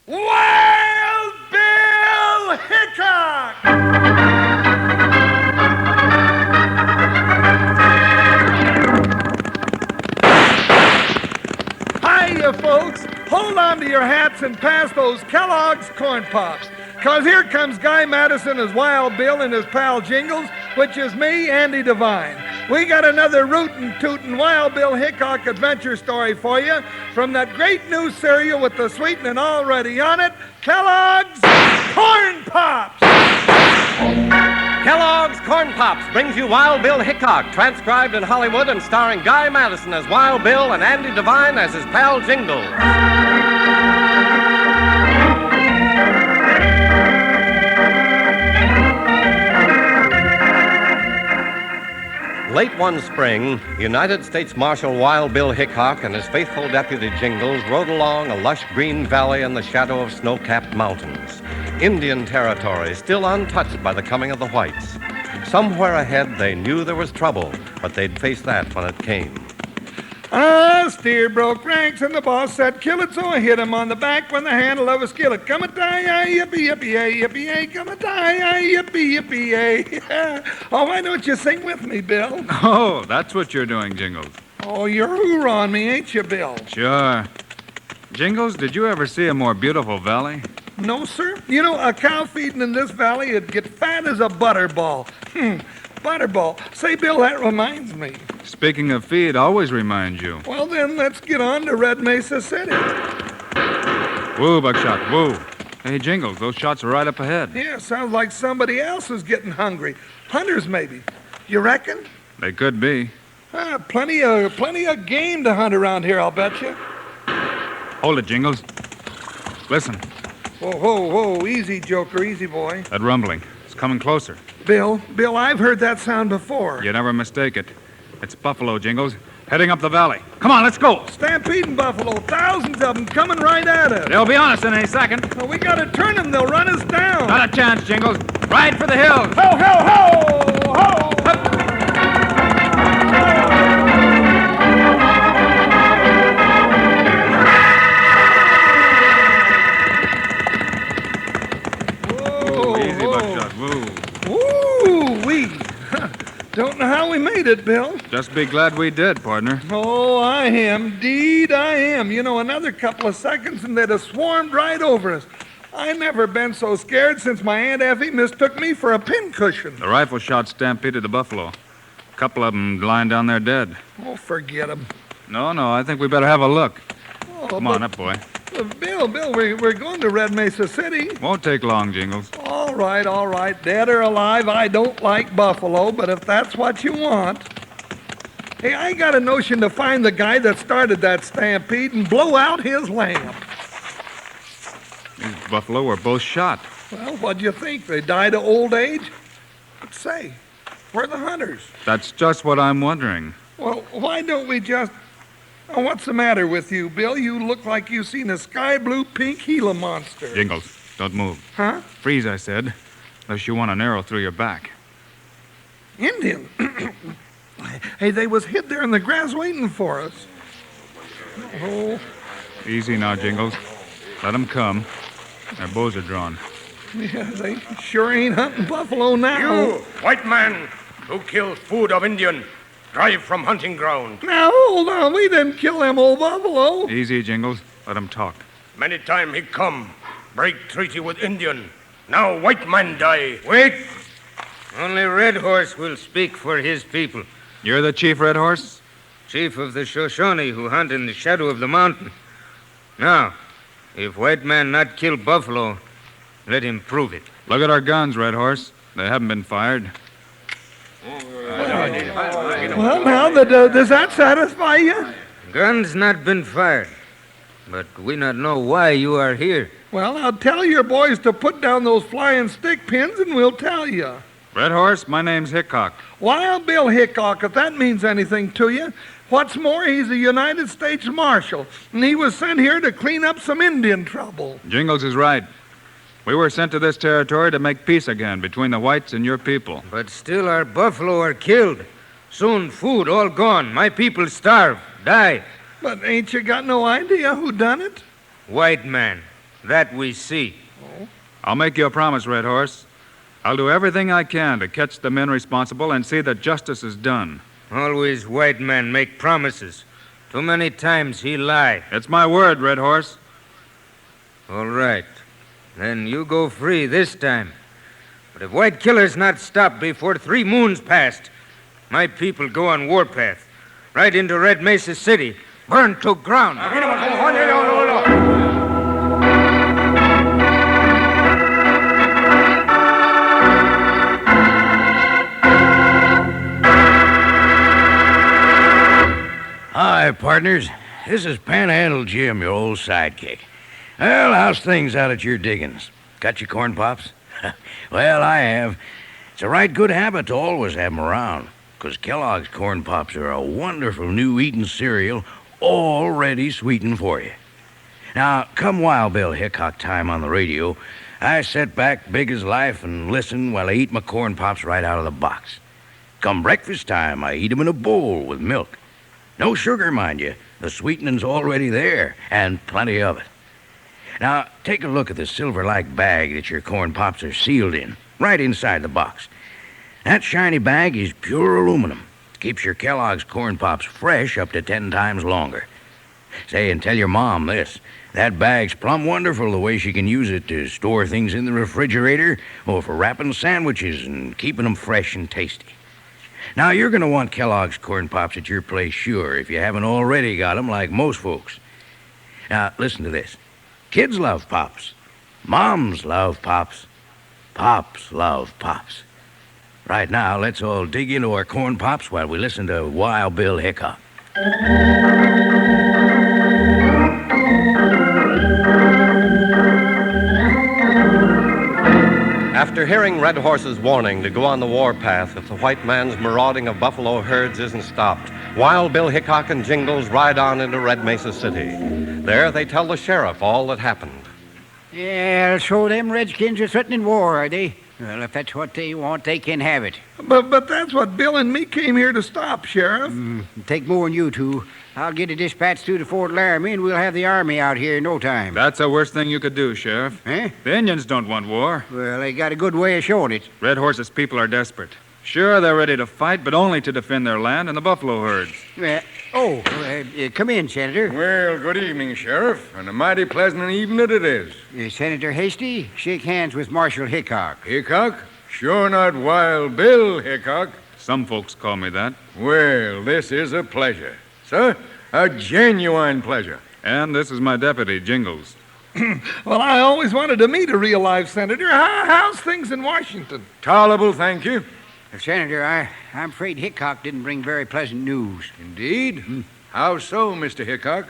Wild Bill Hickok! Hiya, folks. Hold on to your hats and pass those Kellogg's Corn Pops. Because here comes Guy Madison as Wild Bill and his pal Jingles, which is me, Andy Devine. We got another rootin' tootin' Wild Bill Hickok adventure story for you from that great new cereal with the sweetening already on it, Kellogg's Corn Pops! Kellogg's Corn Pops brings you Wild Bill Hickok, transcribed in Hollywood and starring Guy Madison as Wild Bill and Andy Devine as his pal Jingles. Late one spring, United States Marshal Wild Bill Hickok and his faithful deputy Jingles rode along a lush green valley in the shadow of snow-capped mountains. Indian territory still untouched by the coming of the whites. Somewhere ahead they knew there was trouble, but they'd face that when it came. Steer broke ranks, and the boss said, kill it, so I hit him on the back with the handle of a skillet. Come a die, yippee, yippee, yippee, come a die, yippee, yippee. Oh, why don't you sing with me, Bill? Oh, that's what you're doing, Jingles. Oh, you're hoorah on me, ain't you, Bill? Sure. Jingles, did you ever see a more beautiful valley? No, sir. You know, a cow feeding in this valley would get fat as a butterball. Butterball. Say, Bill, that reminds me. Speaking of feed, always reminds you. Well, then, let's get on to Red Mesa City. Woo, Buckshot, woo. Hey, Jingles, those shots are right up ahead. Yeah, sounds like somebody else is getting hungry. Hunters, maybe. You reckon? They could be. Plenty of game to hunt around here, I'll bet you. Hold it, Jingles. Listen. Whoa, whoa, whoa. Easy, Joker. Easy, boy. That rumbling. It's coming closer. Bill, I've heard that sound before. You never mistake it. It's buffalo, Jingles, heading up the valley. Come on, let's go. Stampeding buffalo. Thousands of them coming right at us. They'll be on us in any second. Well, we gotta turn them. They'll run us down. Not a chance, Jingles. Ride for the hills. Ho, ho, ho! Ho! Don't know how we made it, Bill. Just be glad we did, partner. Oh, I am. Deed, I am. You know, another couple of seconds and they'd have swarmed right over us. I never been so scared since my Aunt Effie mistook me for a pincushion. The rifle shot stampeded the buffalo. A couple of them lying down there dead. Oh, forget them. No, I think we better have a look. Oh, Come on up, boy. Bill, we're going to Red Mesa City. Won't take long, Jingles. All right. Dead or alive, I don't like buffalo, but if that's what you want. Hey, I got a notion to find the guy that started that stampede and blow out his lamp. These buffalo were both shot. Well, what do you think? They died of old age? But say, we're the hunters. That's just what I'm wondering. Well, why don't we just... Oh, what's the matter with you, Bill? You look like you've seen a sky blue pink Gila monster. Jingles, don't move. Huh? Freeze, I said, unless you want an arrow through your back. Indian. Hey, they was hid there in the grass waiting for us. Oh. Easy now, Jingles. Let them come. Their bows are drawn. Yeah, they sure ain't hunting buffalo now. You, white man, who kills food of Indian, drive from hunting ground. Now, hold on. We didn't kill them old buffalo. Easy, Jingles. Let them talk. Many time he come, break treaty with Indian. Now white man die. Wait. Only Red Horse will speak for his people. You're the chief, Red Horse? Chief of the Shoshone who hunt in the shadow of the mountain. Now, if white man not kill buffalo, let him prove it. Look at our guns, Red Horse. They haven't been fired. Well, now, does that satisfy you? Guns not been fired, but we not know why you are here. Well, I'll tell your boys to put down those flying stick pins, and we'll tell you. Red Horse, my name's Hickok. Wild Bill Hickok, if that means anything to you. What's more, he's a United States Marshal, and he was sent here to clean up some Indian trouble. Jingles is right. We were sent to this territory to make peace again between the whites and your people. But still our buffalo are killed. Soon food all gone. My people starve, die. But ain't you got no idea who done it? White man. That we see. I'll make you a promise, Red Horse. I'll do everything I can to catch the men responsible and see that justice is done. Always white men make promises. Too many times he lie. It's my word, Red Horse. All right. Then you go free this time. But if white killers not stopped before 3 moons passed, my people go on Warpath, right into Red Mesa City, burned to ground. Hi, partners. This is Panhandle Jim, your old sidekick. Well, how's things out at your diggings? Got your corn pops? Well, I have. It's a right good habit to always have 'em around, 'cause Kellogg's corn pops are a wonderful new eating cereal all ready sweetened for you. Now, come Wild Bill Hickok time on the radio, I sit back big as life and listen while I eat my corn pops right out of the box. Come breakfast time, I eat 'em in a bowl with milk. No sugar, mind you. The sweetening's already there, and plenty of it. Now, take a look at the silver-like bag that your corn pops are sealed in, right inside the box. That shiny bag is pure aluminum. Keeps your Kellogg's corn pops fresh up to 10 times longer. Say, and tell your mom this. That bag's plumb wonderful the way she can use it to store things in the refrigerator or for wrapping sandwiches and keeping them fresh and tasty. Now, you're going to want Kellogg's corn pops at your place, sure, if you haven't already got 'em like most folks. Now, listen to this. Kids love Pops. Moms love Pops. Pops love Pops. Right now, let's all dig into our corn pops while we listen to Wild Bill Hickok. After hearing Red Horse's warning to go on the warpath if the white man's marauding of buffalo herds isn't stopped, Wild Bill Hickok and Jingles ride on into Red Mesa City. There they tell the sheriff all that happened. Yeah, so them redskins are threatening war, are they? Well, if that's what they want, they can have it. But that's what Bill and me came here to stop, Sheriff. Take more than you two. I'll get a dispatch through to Fort Laramie, and we'll have the army out here in no time. That's the worst thing you could do, Sheriff. Eh? The Indians don't want war. Well, they got a good way of showing it. Red Horse's people are desperate. Sure, they're ready to fight, but only to defend their land and the buffalo herds. Come in, Senator. Well, good evening, Sheriff, and a mighty pleasant evening it is. Senator Hasty, shake hands with Marshal Hickok. Hickok? Sure not Wild Bill Hickok. Some folks call me that. Well, this is a pleasure, sir. A genuine pleasure. And this is my deputy, Jingles. Well, I always wanted to meet a real live senator. How's things in Washington? Tolerable, thank you. Senator, I'm afraid Hickok didn't bring very pleasant news. Indeed? How so, Mr. Hickok?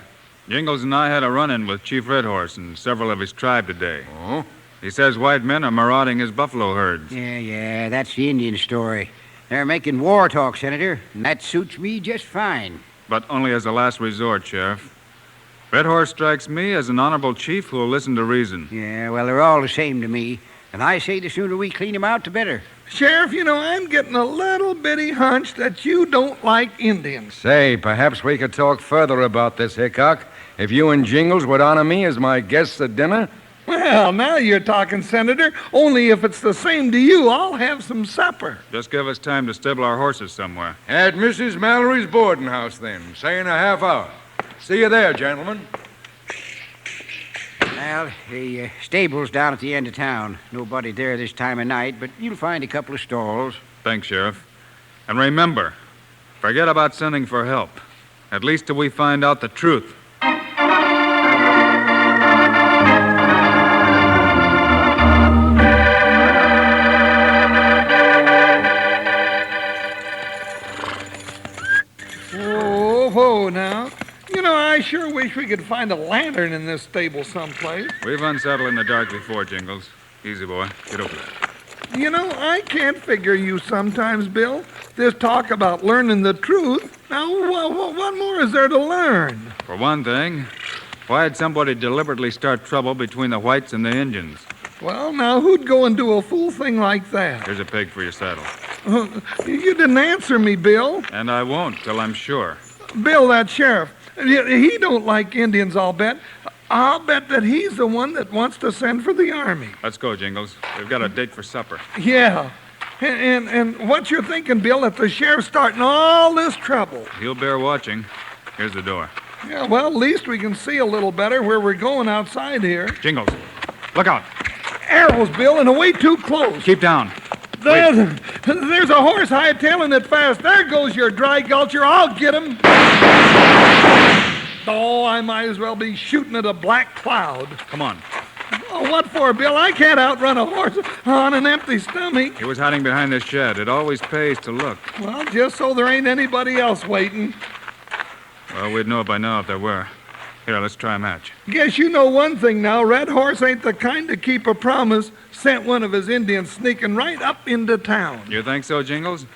Jingles and I had a run-in with Chief Red Horse and several of his tribe today. Oh? He says white men are marauding his buffalo herds. Yeah, that's the Indian story. They're making war talk, Senator, and that suits me just fine. But only as a last resort, Sheriff. Red Horse strikes me as an honorable chief who will listen to reason. Yeah, well, they're all the same to me. And I say the sooner we clean them out, the better. Sheriff, I'm getting a little bitty hunch that you don't like Indians. Say, perhaps we could talk further about this, Hickok. If you and Jingles would honor me as my guests at dinner. Well, now you're talking, Senator. Only if it's the same to you, I'll have some supper. Just give us time to stable our horses somewhere. At Mrs. Mallory's boarding house, then, say in a half hour. See you there, gentlemen. Well, the stable's down at the end of town. Nobody there this time of night, but you'll find a couple of stalls. Thanks, Sheriff. And remember, forget about sending for help. At least till we find out the truth. Whoa, now. I sure wish we could find a lantern in this stable someplace. We've unsettled in the dark before, Jingles. Easy, boy. Get over there. I can't figure you sometimes, Bill. This talk about learning the truth. Now, what more is there to learn? For one thing, why'd somebody deliberately start trouble between the whites and the Indians? Well, now, who'd go and do a fool thing like that? Here's a peg for your saddle. You didn't answer me, Bill. And I won't till I'm sure. Bill, that sheriff, he don't like Indians, I'll bet. I'll bet that he's the one that wants to send for the army. Let's go, Jingles. We've got a date for supper. Yeah. And what you're thinking, Bill, that the sheriff's starting all this trouble? He'll bear watching. Here's the door. Yeah, well, at least we can see a little better where we're going outside here. Jingles, look out. Arrows, Bill, and away too close. Keep down. There's a horse hightailing it fast. There goes your dry gulcher. I'll get him. Oh, I might as well be shooting at a black cloud. Come on. Oh, what for, Bill? I can't outrun a horse on an empty stomach. He was hiding behind this shed. It always pays to look. Well, just so there ain't anybody else waiting. Well, we'd know by now if there were. Here, let's try a match. Guess you know one thing now. Red Horse ain't the kind to keep a promise. Sent one of his Indians sneaking right up into town. You think so, Jingles?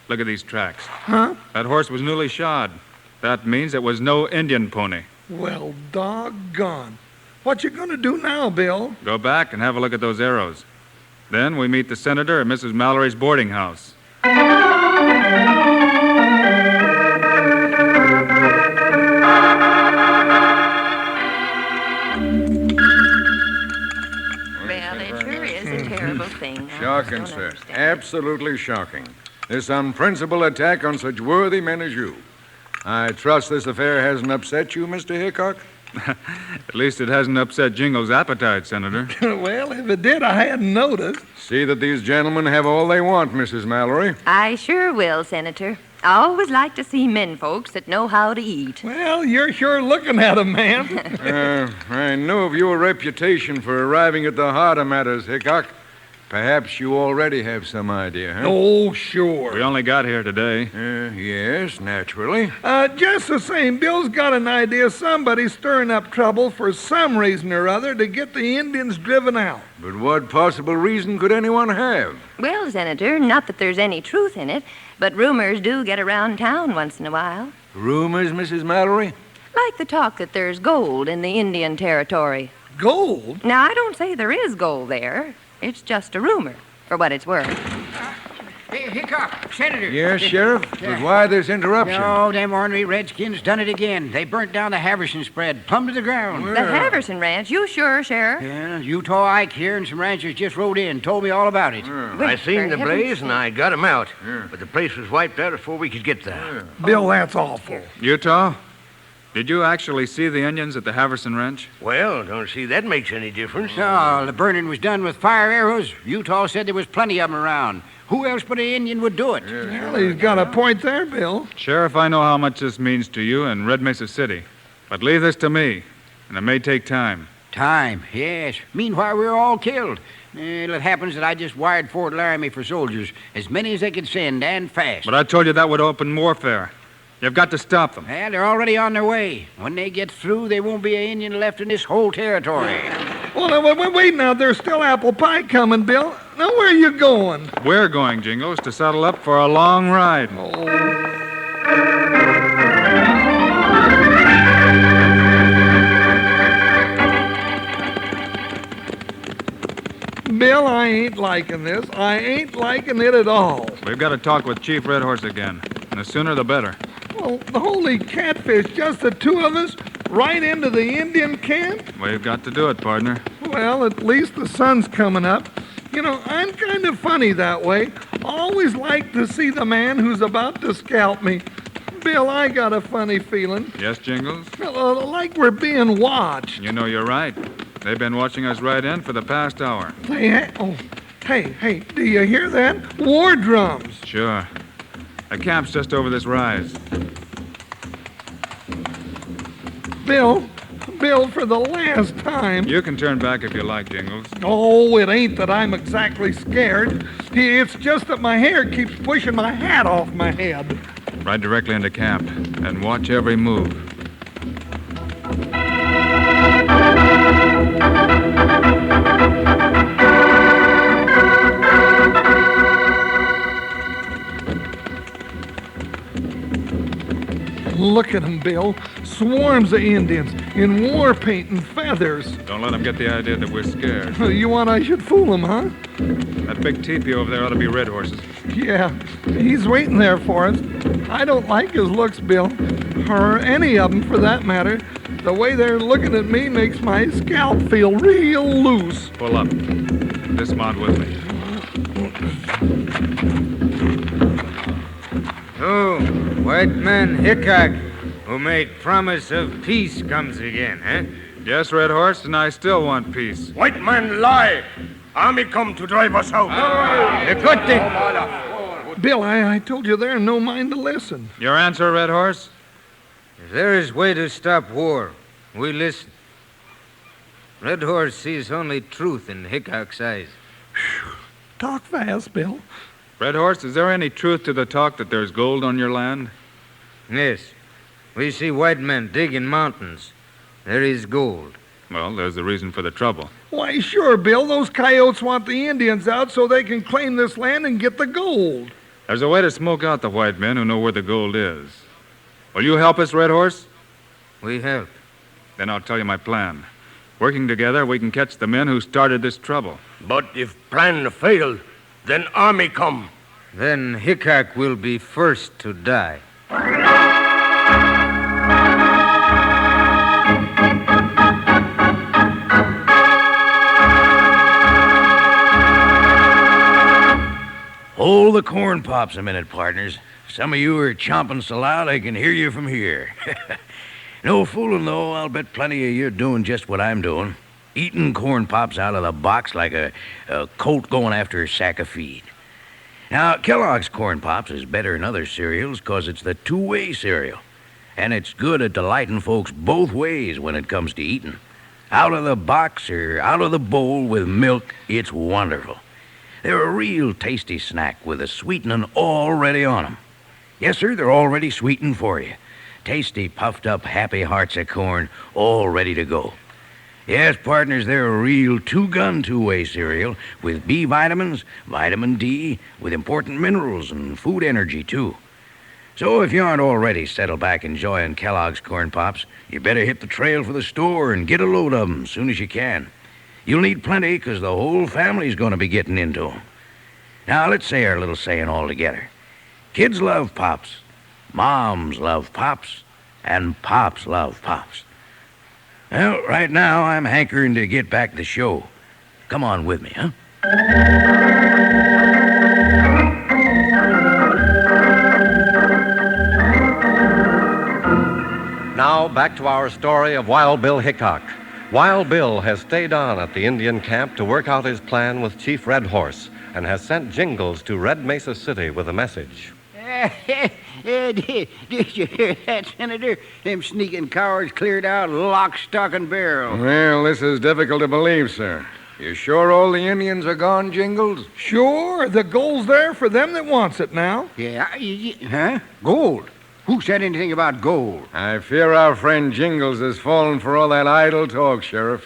Look at these tracks. Huh? That horse was newly shod. That means it was no Indian pony. Well, doggone. What you gonna do now, Bill? Go back and have a look at those arrows. Then we meet the senator at Mrs. Mallory's boarding house. Well, it sure is a terrible thing. I Shocking, just don't sir. understand. Absolutely shocking. This unprincipled attack on such worthy men as you. I trust this affair hasn't upset you, Mr. Hickok? At least it hasn't upset Jingle's appetite, Senator. Well, if it did, I hadn't noticed. See that these gentlemen have all they want, Mrs. Mallory. I sure will, Senator. I always like to see men folks that know how to eat. Well, you're sure looking at him, man. I know of your reputation for arriving at the heart of matters, Hickok. Perhaps you already have some idea, huh? Oh, sure. We only got here today. Yes, naturally. Just the same, Bill's got an idea somebody's stirring up trouble for some reason or other to get the Indians driven out. But what possible reason could anyone have? Well, Senator, not that there's any truth in it, but rumors do get around town once in a while. Rumors, Mrs. Mallory? Like the talk that there's gold in the Indian Territory. Gold? Now, I don't say there is gold there. It's just a rumor, for what it's worth. Hey, Hickok, Senator. Yes, Sheriff? But why this interruption? No, them ornery redskins done it again. They burnt down the Haverson spread, plumb to the ground. The Haverson Ranch, you sure, Sheriff? Yeah, Utah Ike here and some ranchers just rode in, told me all about it. I seen the blaze and I got him out. But the place was wiped out before we could get there. Bill, that's awful. Utah, did you actually see the Indians at the Haverson Ranch? Well, don't see that makes any difference. No, the burning was done with fire arrows. Utah said there was plenty of them around. Who else but an Indian would do it? Well, he's got a point there, Bill. Sheriff, I know how much this means to you in Red Mesa City. But leave this to me, and it may take time. Time, yes. Meanwhile, we're all killed. It happens that I just wired Fort Laramie for soldiers, as many as they could send, and fast. But I told you that would open warfare. You've got to stop them. Well, they're already on their way. When they get through, there won't be an Indian left in this whole territory. Well, now, wait now. There's still apple pie coming, Bill. Now, where are you going? We're going, Jingles, to saddle up for a long ride. Bill, I ain't liking this. I ain't liking it at all. We've got to talk with Chief Red Horse again. And the sooner the better. Well, holy catfish, just the two of us right into the Indian camp? We've got to do it, partner. Well, at least the sun's coming up. You know, I'm kind of funny that way. Always like to see the man who's about to scalp me. Bill, I got a funny feeling. Yes, Jingles? Like we're being watched. You know you're right. They've been watching us right in for the past hour. Hey, do you hear that? War drums. Sure. The camp's just over this rise. Bill, for the last time. You can turn back if you like, Jingles. Oh, it ain't that I'm exactly scared. It's just that my hair keeps pushing my hat off my head. Ride directly into camp and watch every move. Look at them, Bill. Swarms of Indians in war paint and feathers. Don't let them get the idea that we're scared. You want I should fool them, huh? That big teepee over there ought to be Red Horse's. Yeah, he's waiting there for us. I don't like his looks, Bill. Or any of them, for that matter. The way they're looking at me makes my scalp feel real loose. Pull up. Dismount with me. Oh, white man Hickok, who made promise of peace, comes again, eh? Yes, Red Horse, and I still want peace. White man lie. Army come to drive us out. A good thing. Bill, I told you there, no mind to listen. Your answer, Red Horse? If there is way to stop war, we listen. Red Horse sees only truth in Hickok's eyes. Talk fast, Bill. Red Horse, is there any truth to the talk that there's gold on your land? Yes, we see white men dig in mountains. There is gold. Well, there's the reason for the trouble. Why, sure, Bill. Those coyotes want the Indians out so they can claim this land and get the gold. There's a way to smoke out the white men who know where the gold is. Will you help us, Red Horse? We help. Then I'll tell you my plan. Working together, we can catch the men who started this trouble. But if plan fail, then army come. Then Hickok will be first to die. Hold the corn pops a minute, partners. Some of you are chomping so loud I can hear you from here. No fooling, though. I'll bet plenty of you are doing just what I'm doing. Eating corn pops out of the box like a colt going after a sack of feed. Now, Kellogg's Corn Pops is better than other cereals because it's the two-way cereal. And it's good at delighting folks both ways when it comes to eating. Out of the box or out of the bowl with milk, it's wonderful. They're a real tasty snack with a sweetening already on them. Yes, sir, they're already sweetened for you. Tasty, puffed-up, happy hearts of corn, all ready to go. Yes, partners, they're a real two-gun two-way cereal with B vitamins, vitamin D, with important minerals and food energy, too. So if you aren't already settled back enjoying Kellogg's Corn Pops, you better hit the trail for the store and get a load of them as soon as you can. You'll need plenty because the whole family's going to be getting into them. Now, let's say our little saying all together. Kids love Pops, moms love Pops, and Pops love Pops. Well, right now, I'm hankering to get back to the show. Come on with me, huh? Now, back to our story of Wild Bill Hickok. Wild Bill has stayed on at the Indian camp to work out his plan with Chief Red Horse and has sent Jingles to Red Mesa City with a message. Did you hear that, Senator? Them sneaking cowards cleared out lock, stock, and barrel. Well, this is difficult to believe, sir. You sure all the Indians are gone, Jingles? Sure, the gold's there for them that wants it now. Yeah, huh? Gold? Who said anything about gold? I fear our friend Jingles has fallen for all that idle talk, Sheriff.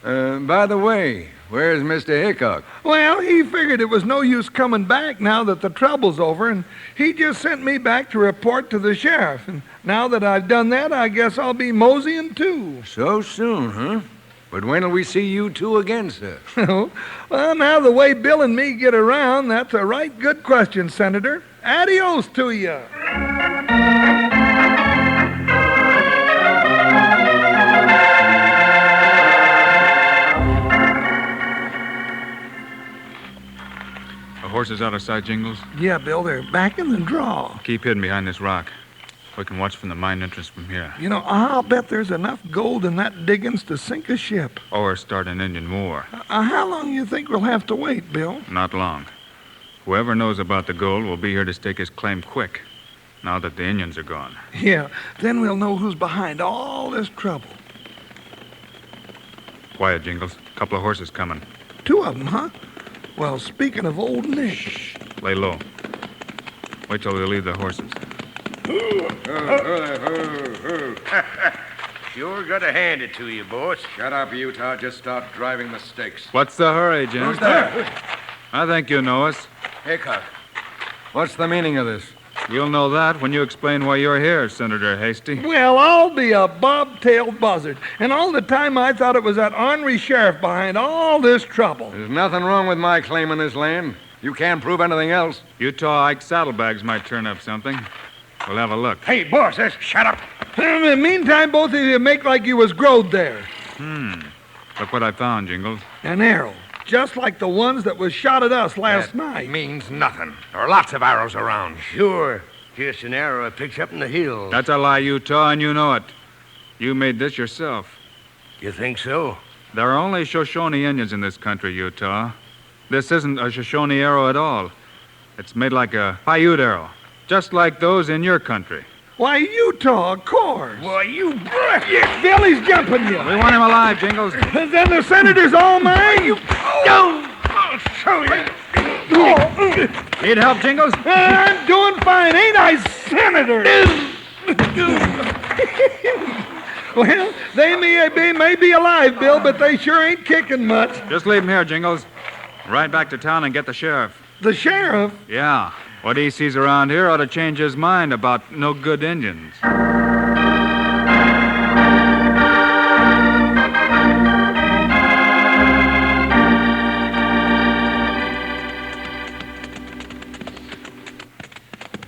By the way, where's Mr. Hickok? Well, he figured it was no use coming back now that the trouble's over, and he just sent me back to report to the sheriff. And now that I've done that, I guess I'll be moseying too. So soon, huh? But when'll we see you two again, sir? Well, now the way Bill and me get around, that's a right good question, Senator. Adios to you. The horses out of sight, Jingles? Yeah, Bill, they're back in the draw. Keep hidden behind this rock. We can watch from the mine entrance from here. You know, I'll bet there's enough gold in that diggings to sink a ship. Or start an Indian war. How long do you think we'll have to wait, Bill? Not long. Whoever knows about the gold will be here to stake his claim quick, now that the Indians are gone. Yeah, then we'll know who's behind all this trouble. Quiet, Jingles. Couple of horses coming. Two of them, huh? Well, speaking of old Nick... Shh. Lay low. Wait till we leave the horses. Sure gotta hand it to you, boss. Shut up, Utah. Just start driving the stakes. What's the hurry, Jim? Who's there? I think you know us. Hickok. What's the meaning of this? You'll know that when you explain why you're here, Senator Hasty. Well, I'll be a bob-tailed buzzard. And all the time I thought it was that ornery sheriff behind all this trouble. There's nothing wrong with my claim on this land. You can't prove anything else. Utah Ike Saddlebags might turn up something. We'll have a look. Hey, boss, shut up. In the meantime, both of you make like you was growed there. Look what I found, Jingles. An arrow, just like the ones that was shot at us last night. Means nothing. There are lots of arrows around. Sure. Just an arrow I picked up in the hills. That's a lie, Utah, and you know it. You made this yourself. You think so? There are only Shoshone Indians in this country, Utah. This isn't a Shoshone arrow at all. It's made like a Paiute arrow, just like those in your country. Why, Utah, of course. Why, you... Billy's jumping you. We want him alive, Jingles. Then the senator's all mine. I'll show you. Need help, Jingles? I'm doing fine, ain't I, Senator? Well, they may be alive, Bill, but they sure ain't kicking much. Just leave him here, Jingles. Ride back to town and get the sheriff. The sheriff? Yeah. What he sees around here ought to change his mind about no good Indians.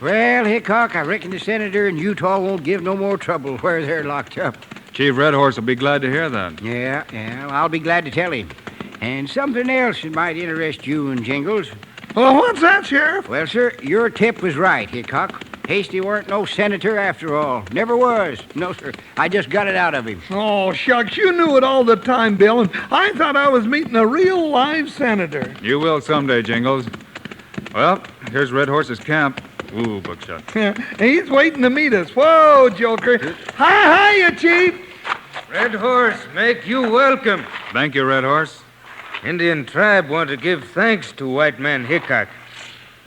Well, Hickok, I reckon the senator and Utah won't give no more trouble where they're locked up. Chief Red Horse will be glad to hear that. Yeah, I'll be glad to tell him. And something else that might interest you and Jingles. Well, what's that, Sheriff? Well, sir, your tip was right, Hickok. Hasty weren't no senator after all. Never was. No, sir. I just got it out of him. Oh, shucks, you knew it all the time, Bill, and I thought I was meeting a real live senator. You will someday, Jingles. Well, here's Red Horse's camp. Ooh, buckshot. He's waiting to meet us. Whoa, Joker. Hiya, Chief. Red Horse, make you welcome. Thank you, Red Horse. Indian tribe want to give thanks to white man Hickok.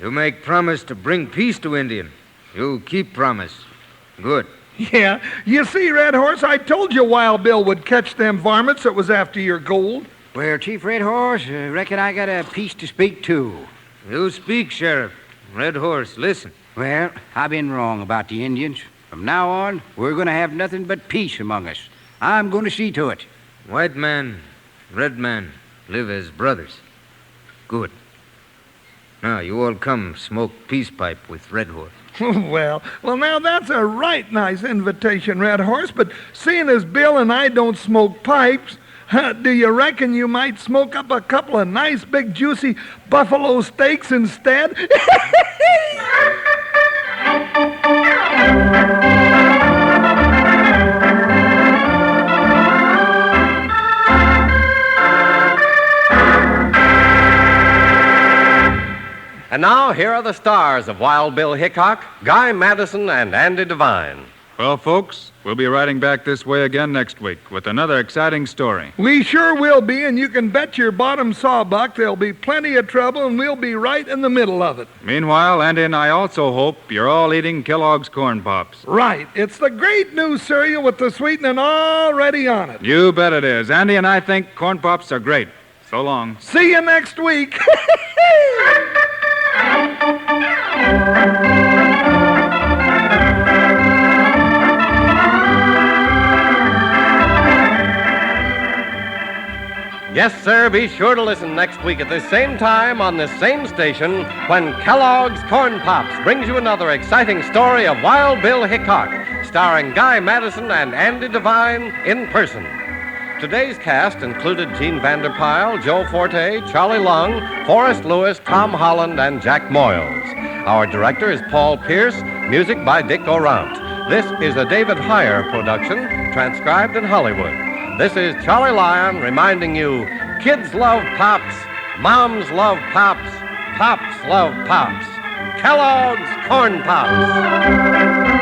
You make promise to bring peace to Indian. You keep promise. Good. Yeah, you see, Red Horse, I told you Wild Bill would catch them varmints that was after your gold. Well, Chief Red Horse, reckon I got a piece to speak to. You speak, Sheriff. Red Horse, listen. Well, I've been wrong about the Indians. From now on, we're going to have nothing but peace among us. I'm going to see to it. White man, red man, live as brothers. Good. Now, you all come smoke peace pipe with Red Horse. Well, now that's a right nice invitation, Red Horse, but seeing as Bill and I don't smoke pipes, do you reckon you might smoke up a couple of nice big juicy buffalo steaks instead? And now, here are the stars of Wild Bill Hickok, Guy Madison, and Andy Devine. Well, folks, we'll be riding back this way again next week with another exciting story. We sure will be, and you can bet your bottom sawbuck there'll be plenty of trouble, and we'll be right in the middle of it. Meanwhile, Andy and I also hope you're all eating Kellogg's Corn Pops. Right. It's the great new cereal with the sweetening already on it. You bet it is. Andy and I think Corn Pops are great. So long. See you next week. Yes, sir, be sure to listen next week at this same time on this same station when Kellogg's Corn Pops brings you another exciting story of Wild Bill Hickok, starring Guy Madison and Andy Devine in person. Today's cast included Gene Vanderpyle, Joe Forte, Charlie Lung, Forrest Lewis, Tom Holland, and Jack Moyles. Our director is Paul Pierce, music by Dick Orant. This is a David Heyer production, transcribed in Hollywood. This is Charlie Lyon reminding you, kids love Pops, moms love Pops, Pops love Pops. Kellogg's Corn Pops.